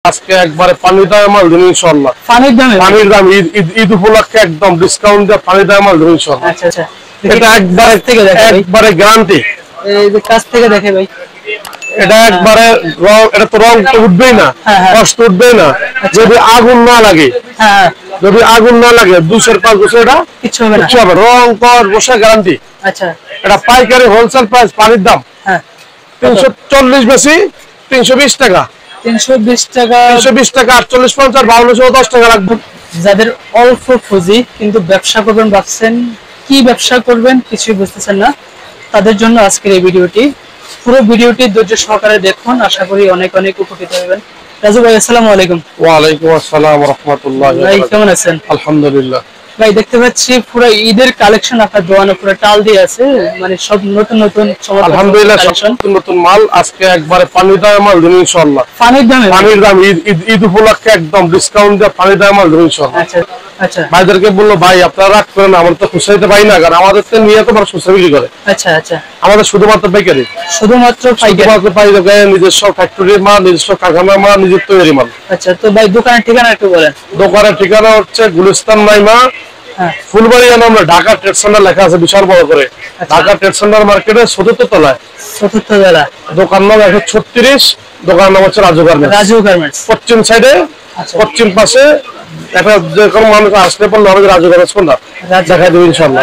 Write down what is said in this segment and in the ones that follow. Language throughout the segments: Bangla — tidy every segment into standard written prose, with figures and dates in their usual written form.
আজকে একবারে পানির দামে মাল দিন ইনশাআল্লাহ। পানির দাম ঈদ উপলক্ষে একদম ডিসকাউন্ট দিয়ে পানির দামে মাল দিন ইনশাআল্লাহ। আচ্ছা আচ্ছা, এটা একবারে গ্যারান্টি। এই যে কাছ থেকে দেখে ভাই, এটা একবারে এটা তো রং তো উঠবেই না, কষ্ট উঠবেই না যদি আগুন না লাগে। যদি আগুন না লাগে 2-5 বছর এটা কিছু হবে না, রং কর বসে গ্যারান্টি। আচ্ছা, এটা পাইকারি হোলসেল প্রাইস পানির দাম 340 বেশি 320 টাকা, 320 টাকা, 320 টাকা, 48, 50, 52, 10 টাকা লাগবে। যাদের অল্প পুঁজি কিন্তু ব্যবসা করবেন ভাবছেন, কি ব্যবসা করবেন কিছুই বুঝতেছেন না, তাদের জন্য আজকের এই ভিডিওটি। পুরো ভিডিওটি ধৈর্য সহকারে দেখুন, আশা করি অনেক অনেক উপকৃত হবেন। রাজু ভাই আসসালামু আলাইকুম। ওয়া আলাইকুম আসসালাম ওয়া রাহমাতুল্লাহি ওয়া বারাকাতুহু। ভাই কেমন আছেন? আলহামদুলিল্লাহ। ভাই দেখতে পাচ্ছি পুরো ঈদের কালেকশন আপনার দোকানে পুরো টাল দিয়ে আছে, মানে সব নতুন নতুন আলহামদুলিল্লাহ নতুন নতুন মাল আজকে একবারে পানির দামে মাল দিন ইনশাআল্লাহ। পানির দাম ঈদ উপলক্ষে একদম ডিসকাউন্ট দিয়ে পানির দামে মাল দিন ইনশাআল্লাহ। আচ্ছা আচ্ছা, ভাইদেরকে বললো ভাই আপনারা রাখ করেন, আমরা তো খুচরাইতে পাই না, কারণ আমাদের তো নিয়ে তো বড় খুচরা বিক্রি করে। আচ্ছা আচ্ছা, আমাদের শুধুমাত্র পাইকারি, শুধুমাত্র পাইকারি, নিজস্ব ফ্যাক্টরির মাল, নিজস্ব কারখানার মাল, নিজের তৈরি মাল। আচ্ছা, তো ভাই দোকানের ঠিকানা একটু বলেন। দোকানের ঠিকানা হচ্ছে গুলিস্তান নাইমা, ফুলবাড়িয়া নামে ঢাকা ট্রেড সেন্টার লেখা আছে বিশাল বড় করে। ঢাকা ট্রেড সেন্টার মার্কেটের 74 তলায়, 74 তলা। দোকান নাম 136, দোকান নাম হচ্ছে রাজু গার্মেন্টস। পশ্চিম সাইডে, পশ্চিম পাশে একটা যে কোনো মানুষ আসলে পর নাম রাজু গার্মেন্টস কোনটা দেখাই দেবো ইনশাআল্লাহ।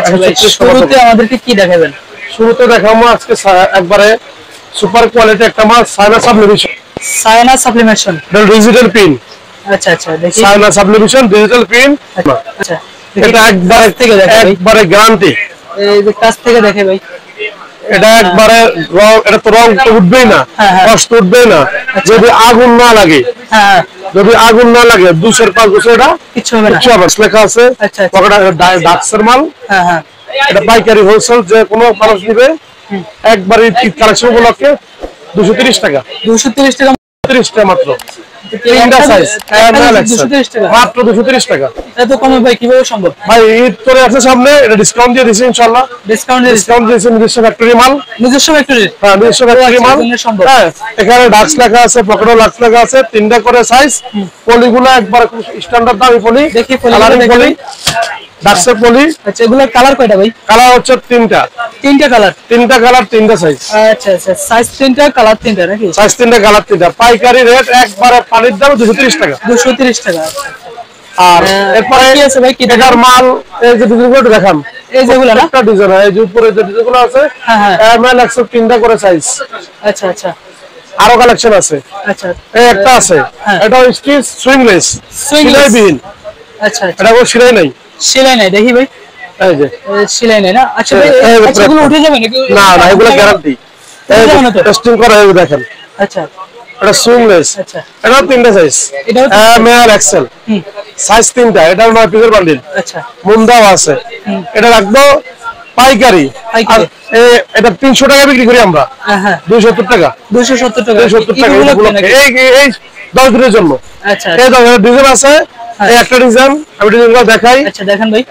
শুরুতে আমাদেরকে কি দেখাবেন? শুরুতে দেখাবো আজকে একবারে সুপার কোয়ালিটি একটা মাল, Saina sublimation. Saina sublimation digital pin. আচ্ছা আচ্ছা, দেখি সাইনা সাবলিমেশন ডিজিটাল পিন। আচ্ছা, এটা একবারে গ্যারান্টি। এই যে কাছ থেকে দেখে ভাই, এটা একবারে এটা তো রং তো উঠবেই না, কষ্ট উঠবেই না যদি আগুন না লাগে। যদি আগুন না লাগে 2-5 বছর এটা কিছু হবে না। লেখা আছে ডাক্সের মাল। এটা পাইকারি হোলসেল যে কোনো মানুষ নিবে একবারে কালেকশন উপলক্ষে 230 টাকা। 230 টাকা, 30 টাকা মাত্র। তিনটা সাইজ মাত্র 230 টাকা। এত কমে ভাই কিভাবে সম্ভব? ভাই ঈদ করে আছে সামনে, এটা ডিসকাউন্ট দিয়ে দিছি ইনশাআল্লাহ। ডিসকাউন্ট দিয়েছি, নিজস্ব ফ্যাক্টরি মাল। নিজস্ব ফ্যাক্টরি? হ্যাঁ, নিজস্ব ফ্যাক্টরি মাল। হ্যাঁ, এখানে ডাক্স লেখা আছে, পকেটও ডাক্স লেখা আছে, 3টা করে সাইজ। পলিগুলো একবার খুব স্ট্যান্ডার্ড দামি পলি। দেখি পলি, ডাক্সের পলি। আচ্ছা, এগুলো কালার কয়টা ভাই? কালার হচ্ছে 3টা। 3টা কালার? 3টা কালার, 3টা সাইজ। আচ্ছা আচ্ছা, সাইজ 3টা, কালার 3টা নাকি? সাইজ 3টা, কালার 3টা। পাইকারি রেট একবারে পানির দাম 230 টাকা। 230 টাকা। আর এরপরে কি আছে ভাই? কি দেখার মাল? এই যে ডিজাইনগুলো দেখান, এই যেগুলো না, একটা ডিজাইন, এই যে উপরে যে ডিজাইনগুলো আছে, এমএল 103টা করে সাইজ। আচ্ছা আচ্ছা, আরো কালেকশন আছে। আচ্ছা, এই একটা আছে, এটা স্টিচ সুইংলেস, সেলাইবিহীন। আচ্ছা আচ্ছা, এটা কোনো সেলাই নাই। সেলাই নাই, দেখি ভাই। এই যে সেলাই নাই না? আচ্ছা ভাই, এগুলো উঠে যাবে নাকি? না না, এগুলো গ্যারান্টি। এই টেস্টিং করা হয়ে দেখেন। আচ্ছা, এটা সুইংলেস। আচ্ছা, এটা 3টা সাইজ, এটা এম এল এক্সেল, সাইজ 3টা। এটা 9 পিসের বান্ডিল। আচ্ছা, মুন্দাও আছে। এটা রাখবো পাইকারি, এটা 300 টাকা বিক্রি করি আমরা। হ্যাঁ, 270 টাকা। 270 টাকা, 270 টাকা। এই 10 দিনের জন্য। আচ্ছা, এই ডিজাইন আছে, এই একটা ডিজাইন, আমি ডিজাইনগুলো দেখাই। আচ্ছা, দেখেন ভাই।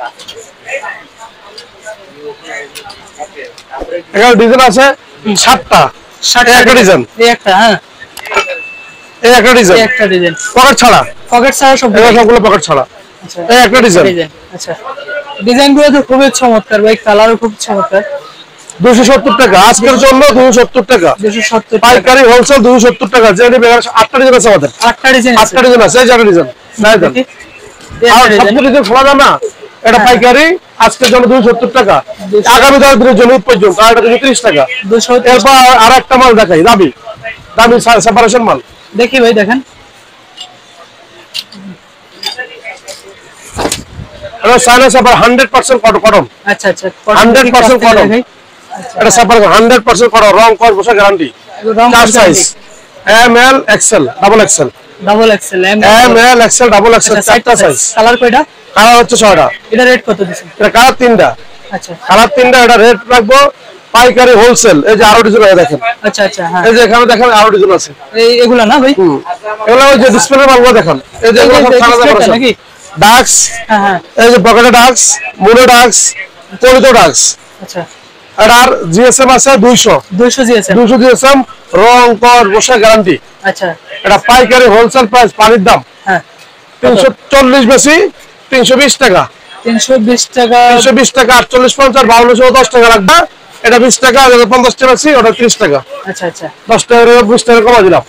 এখানে ডিজাইন আছে 7টা। 7টা একটা ডিজাইন, এই একটা। হ্যাঁ, এই একটা ডিজাইন, একটা ডিজাইন পকেট ছাড়া, পকেট ছাড়া সবগুলো পকেট ছাড়া। আচ্ছা, এই একটা ডিজাইন। আচ্ছা, ডিজাইনগুলো তো খুবই চমৎকার ভাই, কালারও খুব চমৎকার। 270 টাকা আজকের জন্য, 270 টাকা। 270 পাইকারি হোলসেল 270 টাকা। যে নেবে 8টা ডিজাইন আছে আমাদের। 8টা ডিজাইন আছে, 8টা ডিজাইন আছে, এই জায়গা ডিজাইন নাই দেন। আর সবগুলো ডিজাইন খোলা যায় না, এটা পাইকারি আজকের জন্য 270 টাকা। আগামী 10 দিনের জন্য পর্যন্ত আর এটা 230 টাকা। এরপর আরেকটা মাল দেখাই, দামি দামি সেপারেশন মাল। দেখি ভাই, দেখেন। এটা সাইনা সেপার 100% কটন। আচ্ছা আচ্ছা, 100% কটন। এটা সেপার 100% কটন, রং কস বসা গ্যারান্টি। চার size, M L XL, double XL. Double XL, M L XL, double XL, 4টা সাইজ। কালার কয়টা? কালার হচ্ছে 6টা। এটা রেট কত দিছেন? এটা কালার 3টা। আচ্ছা, কালার 3টা। এটা রেট রাখবো পাইকারি হোলসেল। এই যে আরো ডিজাইন আছে দেখেন। আচ্ছা আচ্ছা, হ্যাঁ, এই যে এখানে দেখেন আরো ডিজাইন আছে। এই এগুলা না ভাই? এগুলা ওই যে ডিসপ্লে মালগুলো দেখেন। এই যে এগুলো সব নাকি ডাক্স। হ্যাঁ হ্যাঁ, এই যে পকেটে ডাক্স, মুলে ডাক্স, পলিতো ডাক্স। আচ্ছা, এটার জিএসএম আছে 200 জিএসএম রং কর বসা গ্যারান্টি। আচ্ছা, এটা পাইকারি হোলসেল প্রাইস পানির দাম 340 বেশি 320 টাকা 320 টাকা 48 50 52 10 টাকা রাখবা। এটা 20 টাকা 50 টাকা বেশি ওটা 30 টাকা। আচ্ছা আচ্ছা 10 টাকা 20 টাকা কমা দিলাম।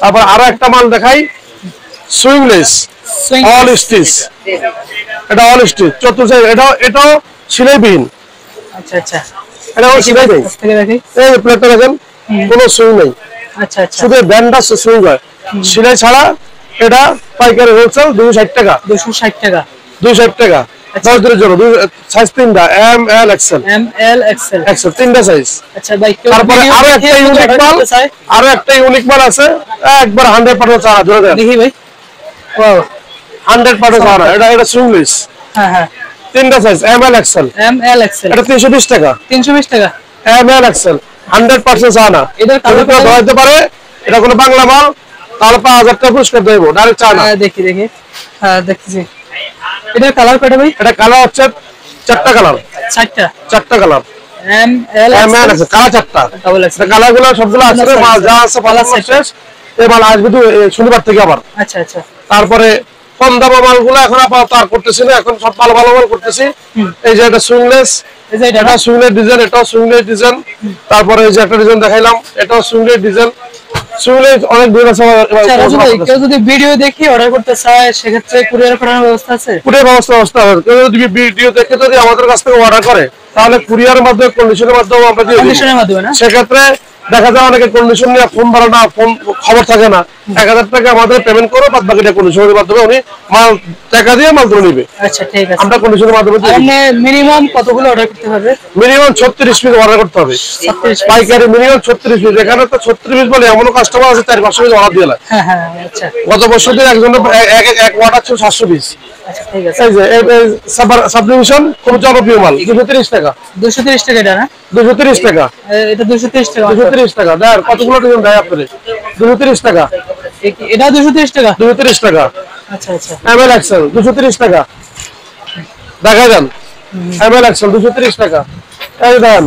তারপর আরো একটা মাল দেখাই সুইংলেস অল স্টিচ। এটা অল স্টিচ চতুর্থ এটাও সেলাইবিহীন। আচ্ছা আচ্ছা এটা সেলাইবিহীন এই প্লেটটা দেখেন কোনো সুইং নেই। আচ্ছা আচ্ছা শুধু ব্যান্ডটা সুইং হয় সেলাই ছাড়া। এটা পাইকারি হোলসেল 260 টাকা 260 টাকা 260 টাকা 10 দিনের জন্য সাইজ তিনটা এম এল এক্সেল এক্সেল তিনটা সাইজ। আচ্ছা ভাই তারপরে আরো একটা ইউনিক মাল আছে একবার 100% চারা ধরে দেন দেখি ভাই। ওয়াও 100% চারা। এটা সুইংলেস। হ্যাঁ হ্যাঁ তিনটা সাইজ এম এল এক্সেল এটা 320 টাকা 320 টাকা এম এল এক্সেল 100% চারা। এটা কালার ধরাইতে পারে। এটা কোনো বাংলা মাল তাহলে 5000 টাকা পুরস্কার দেব ডাইরেক্ট চারা। দেখি হ্যাঁ দেখছি। এটা কালার কয়টা ভাই? এটা কালার হচ্ছে 4টা কালার 4টা কালার এম এল আছে কালার 4টা। ডাবল এক্স এটা কালারগুলো সবগুলো আছে মাল যা আছে পালা শেষ। এই মাল আসবে তো শনিবার থেকে আবার। আচ্ছা আচ্ছা তারপরে কম দামের মালগুলো এখন আপাতত আর করতেছি না। এখন সব ভালো ভালো মাল করতেছি। এই যে এটা সুইংলেস এটা সুইংলেস ডিজাইন এটাও সুইংলেস ডিজাইন। তারপরে এই যে একটা ডিজাইন দেখাইলাম এটাও সুইংলেস ডিজাইন। সুইংলেস অনেক দূর আছে। কেউ যদি ভিডিও দেখে অর্ডার করতে চায় সেক্ষেত্রে কুরিয়ার পাঠানোর ব্যবস্থা আছে? কুরিয়ার ব্যবস্থা আছে। কেউ যদি ভিডিও দেখে যদি আমাদের কাছ থেকে অর্ডার করে তাহলে কুরিয়ার মাধ্যমে কন্ডিশনের মাধ্যমে আমরা দিয়ে দিই। সেক্ষেত্রে দেখা যায় অনেকে কন্ডিশন নিয়ে ফোন ধরে না ফোন খবর থাকে না 1000 টাকা আমাদের পেমেন্ট করো বাদ বাকিটা কন্ডিশনের মাধ্যমে উনি মাল টাকা দিয়ে মাল তুলে নিবে। আচ্ছা ঠিক আছে আমরা কন্ডিশনের মাধ্যমে দিই। মানে মিনিমাম কতগুলো অর্ডার করতে হবে? মিনিমাম 36 পিস অর্ডার করতে হবে। পাইকারি মিনিমাম 36 পিস। এখানে তো 36 পিস বলে এমন কাস্টমার আছে 4-500 পিস অর্ডার দিয়ে লাগে। হ্যাঁ হ্যাঁ আচ্ছা গত বছর দিন একজনের এক অর্ডার ছিল 700 পিস। আচ্ছা ঠিক আছে এই যে সাবডিভিশন খুব জনপ্রিয় মাল 230 টাকা 230 টাকা এটা না 230 টাকা এটা 230 টাকা 230 টাকা দেখ কতগুলো ডিজাইন দেয় আপনাদের 230 টাকা এটা 230 টাকা 230 টাকা। আচ্ছা আচ্ছা এমএল এক্সেল 230 টাকা দেখা যান। এমএল এক্সেল 230 টাকা এই দেন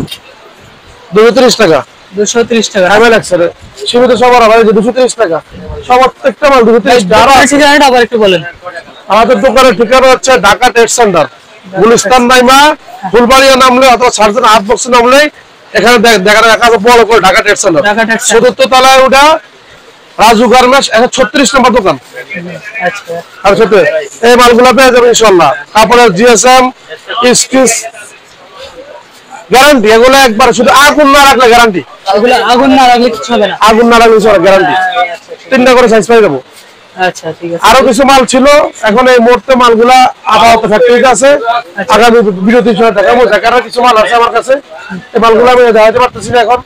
230 টাকা 230 টাকা এমএল এক্সেল সীমিত সবার আবার 230 টাকা সব প্রত্যেকটা মাল 230 টাকা। আরো আছে জানেন আবার একটু বলেন। আমাদের দোকানের ঠিকানা হচ্ছে ঢাকা ট্রেড সেন্টার গুলিস্তান নাইমা ফুলবাড়িয়া নামলে অথবা সার্জন হাট বক্সে নামলে এখানে দেখা রাখা আছে বড় করে ঢাকা ট্রেড সেন্টার 74 তলায় ওটা রাজু গার্মেন্টস 36 নম্বর দোকান। আচ্ছা আর সাথে এই মালগুলো পেয়ে যাবেন ইনশাআল্লাহ। কাপড়ের জিএসএম স্কিস গ্যারান্টি এগুলো একবার শুধু আগুন না রাখলে গ্যারান্টি। এগুলো আগুন না রাখলে কিছু হবে না। আগুন না রাখলে কিছু গ্যারান্টি। 3টা করে সাইজ পেয়ে যাবো। আচ্ছা ঠিক আছে আরো কিছু মাল ছিল এখন এই মুহূর্তে মালগুলা আপাতত ফ্যাক্টরিতে আছে। আগামী বিরতির সময় দেখাবো। দেখার কিছু মাল আছে আমার কাছে এই মালগুলো আমি দেখাতে পারতেছি না এখন।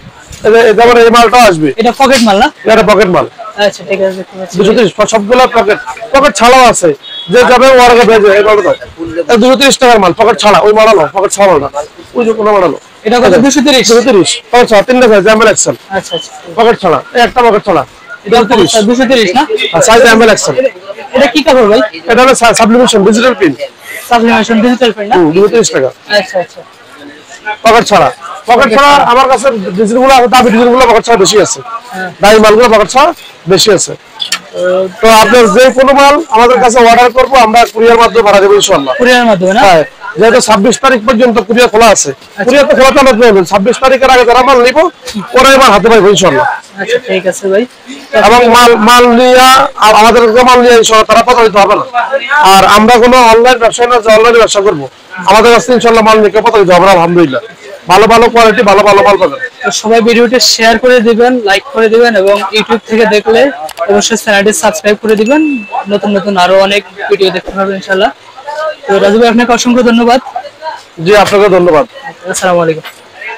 যেমন এই মালটাও আসবে। এটা পকেট মাল না? এটা পকেট মাল। আচ্ছা ঠিক আছে 230 সবগুলো পকেট ছাড়াও আছে যে যাবে ওয়ার্কে ভেজে এই মালটা 230 টাকার মাল পকেট ছাড়া ওই মাল না পকেট ছাড়া না ওই যে কোন মাল এটা কত 230 পকেট ছাড়া 3টা সাইজ এমএল এক্সেল। আচ্ছা আচ্ছা পকেট ছাড়া একটা পকেট ছাড়া এটা 230 না সাইজ এমএল এক্সেল। এটা কি কাপড় ভাই? এটা হলো sublimation digital print digital print না 230 টাকা। আচ্ছা আচ্ছা পকেট ছাড়া আমার কাছে ডিজাইনগুলো আছে দামি ডিজাইনগুলো পকেট ছাড়া বেশি আছে। দামি মালগুলো পকেট ছাড়া বেশি আছে। তো আপনার যে কোনো মাল আমাদের কাছে অর্ডার করব আমরা কুরিয়ার মাধ্যমে পাঠা দেব ইনশাআল্লাহ। কুরিয়ার মাধ্যমে না? হ্যাঁ যেহেতু 26 তারিখ পর্যন্ত কুরিয়ার খোলা আছে। কুরিয়ার তো খোলা চালু হবে 26 তারিখের আগে যারা মাল নিব ওরা এবার হাতে পাইব ইনশাআল্লাহ। আচ্ছা ঠিক আছে ভাই। এবং মাল নিয়ে আমাদের মাল নিয়ে ইনশাআল্লাহ তারা প্রতারিত হবে না। আর আমরা কোনো অনলাইন ব্যবসা না যে অনলাইনে ব্যবসা করব আমাদের কাছে ইনশাআল্লাহ মাল নিয়ে প্রতারিত হবে না আলহামদুলিল্লাহ। ভালো ভালো কোয়ালিটি ভালো ভালো মাল পাবেন। তো সবাই ভিডিওটা শেয়ার করে দিবেন লাইক করে দিবেন এবং ইউটিউব থেকে দেখলে অবশ্যই চ্যানেলটি সাবস্ক্রাইব করে দিবেন। নতুন নতুন আরো অনেক ভিডিও দেখতে পাবেন ইনশাআল্লাহ। তো রাজু ভাই আপনাকে অসংখ্য ধন্যবাদ। জি আপনাকে ধন্যবাদ। আসসালামু আলাইকুম।